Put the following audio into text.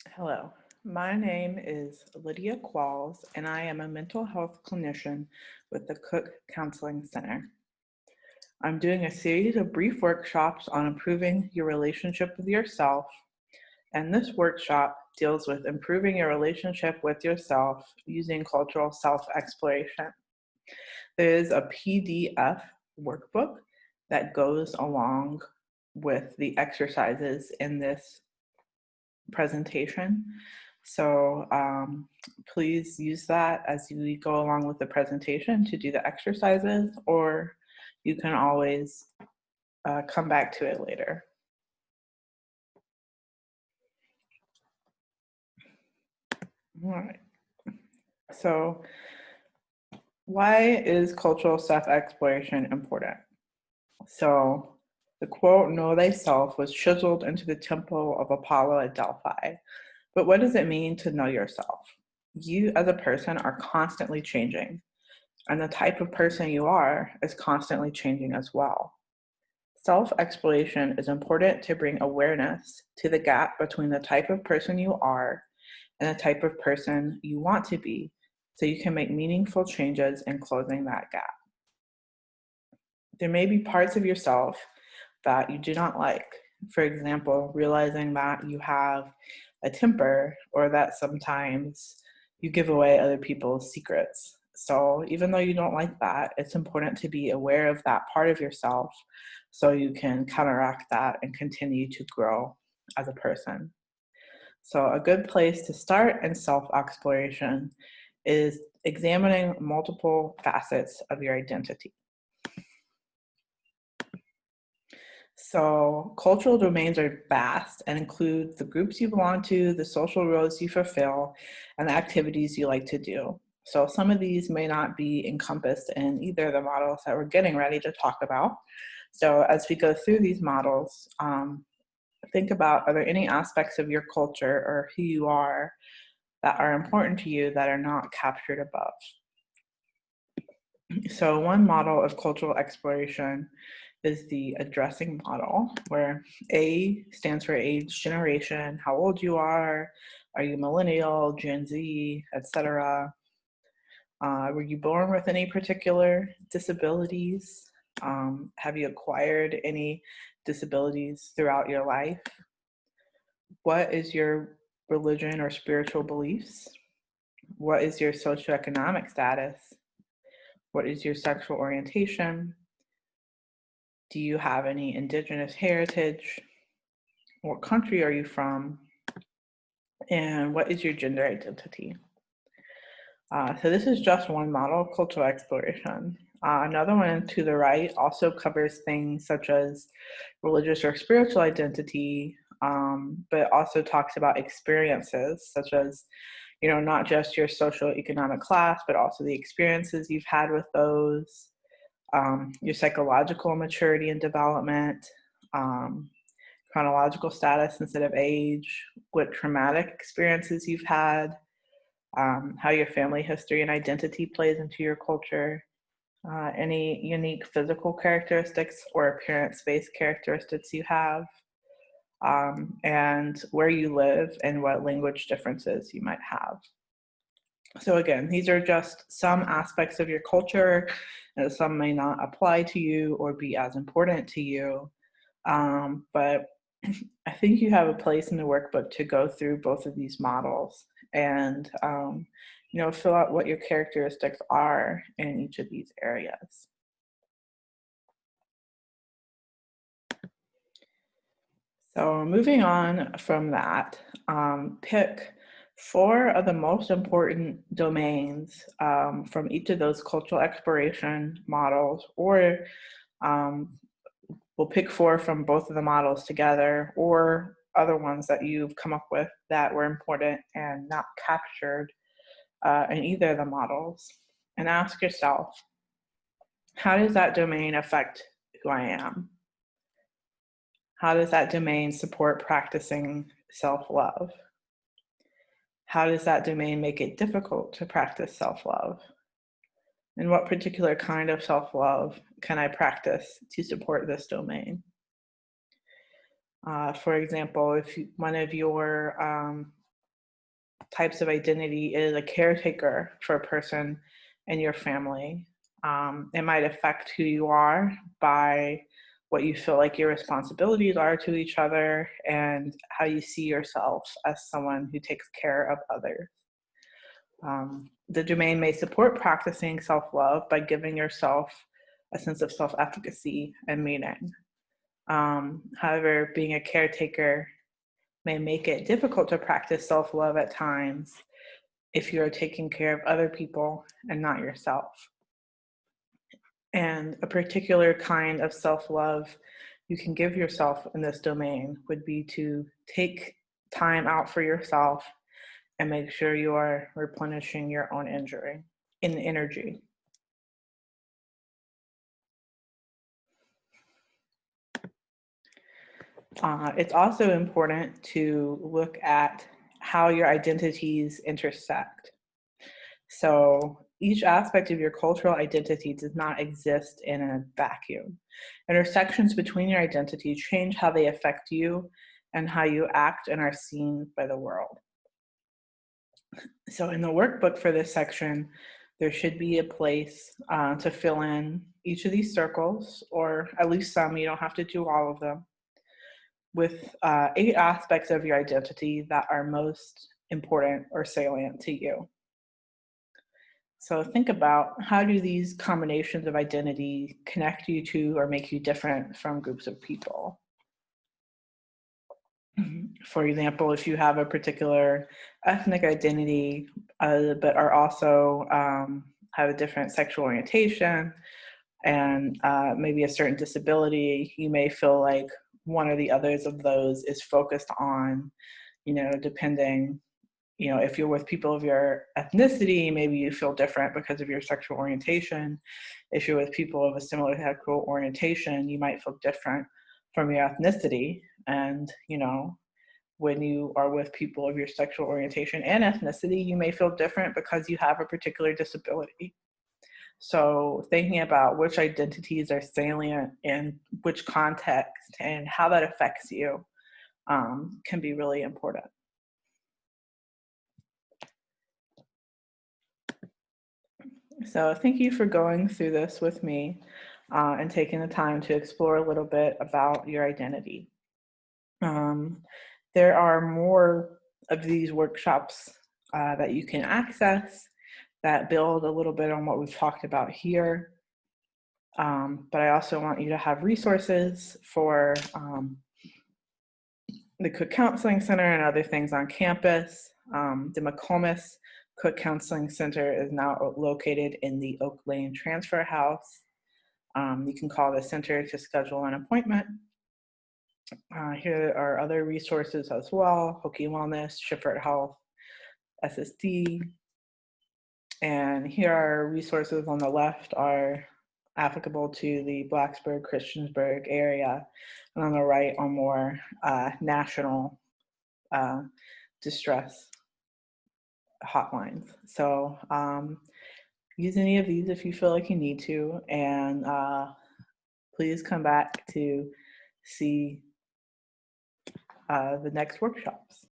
Hello, my name is Lydia Qualls, and I am a mental health clinician with the Cook Counseling Center. I'm doing a series of brief workshops on improving your relationship with yourself, and this workshop deals with improving your relationship with yourself using cultural self-exploration. There is a PDF workbook that goes along with the exercises in this presentation. So please use that as we go along with the presentation to do the exercises, or you can always come back to it later. All right. So why is cultural self-exploration important? So the quote, "Know thyself," was chiseled into the temple of Apollo at Delphi. But what does it mean to know yourself? You as a person are constantly changing, and the type of person you are is constantly changing as well. Self-exploration is important to bring awareness to the gap between the type of person you are and the type of person you want to be, so you can make meaningful changes in closing that gap. There may be parts of yourself that you do not like. For example, realizing that you have a temper or that sometimes you give away other people's secrets. So even though you don't like that, it's important to be aware of that part of yourself so you can counteract that and continue to grow as a person. So a good place to start in self-exploration is examining multiple facets of your identity. So cultural domains are vast and include the groups you belong to, the social roles you fulfill, and the activities you like to do. So some of these may not be encompassed in either of the models that we're getting ready to talk about. So as we go through these models, think about, are there any aspects of your culture or who you are that are important to you that are not captured above? So one model of cultural exploration is the addressing model, where A stands for age, generation, how old you are you millennial, Gen Z, etc. Were you born with any particular disabilities? Have you acquired any disabilities throughout your life? What is your religion or spiritual beliefs? What is your socioeconomic status? What is your sexual orientation? Do you have any indigenous heritage? What country are you from? And what is your gender identity? So this is just one model, cultural exploration. Another one to the right also covers things such as religious or spiritual identity, but also talks about experiences such as, not just your social economic class, but also the experiences you've had with those, your psychological maturity and development, um, chronological status instead of age, what traumatic experiences you've had, how your family history and identity plays into your culture, any unique physical characteristics or appearance-based characteristics you have, and where you live and what language differences you might have. So again, these are just some aspects of your culture, and some may not apply to you or be as important to you. But I think you have a place in the workbook to go through both of these models and, fill out what your characteristics are in each of these areas. So moving on from that, pick 4 of the most important domains from each of those cultural exploration models, or um, we'll pick 4 from both of the models together, or other ones that you've come up with that were important and not captured in either of the models, and ask yourself, how does that domain affect who I am? How does that domain support practicing self-love? How does that domain make it difficult to practice self-love? And what particular kind of self-love can I practice to support this domain? For example, if one of your types of identity is a caretaker for a person in your family. It might affect who you are by what you feel like your responsibilities are to each other and how you see yourself as someone who takes care of others. The domain may support practicing self-love by giving yourself a sense of self-efficacy and meaning. However, being a caretaker may make it difficult to practice self-love at times if you are taking care of other people and not yourself. And a particular kind of self-love you can give yourself in this domain would be to take time out for yourself and make sure you are replenishing your own energy. It's also important to look at how your identities intersect. So each aspect of your cultural identity does not exist in a vacuum. Intersections between your identities change how they affect you and how you act and are seen by the world. So in the workbook for this section, there should be a place to fill in each of these circles, or at least some. You don't have to do all of them, with 8 aspects of your identity that are most important or salient to you. So think about, how do these combinations of identity connect you to or make you different from groups of people? For example, if you have a particular ethnic identity, but are also have a different sexual orientation and maybe a certain disability, you may feel like one or the others of those is focused on, depending, if you're with people of your ethnicity, maybe you feel different because of your sexual orientation. If you're with people of a similar sexual orientation, you might feel different from your ethnicity. And, when you are with people of your sexual orientation and ethnicity, you may feel different because you have a particular disability. So thinking about which identities are salient in which context and how that affects you can be really important. So thank you for going through this with me and taking the time to explore a little bit about your identity. There are more of these workshops that you can access that build a little bit on what we've talked about here. But I also want you to have resources for the Cook Counseling Center and other things on campus. The McComas Cook Counseling Center is now located in the Oak Lane Transfer House. You can call the center to schedule an appointment. Here are other resources as well: Hokie Wellness, Shifford Health, SSD. And here are resources on the left are applicable to the Blacksburg, Christiansburg area. And on the right are more national distress hotlines. So use any of these if you feel like you need to, and please come back to see the next workshops.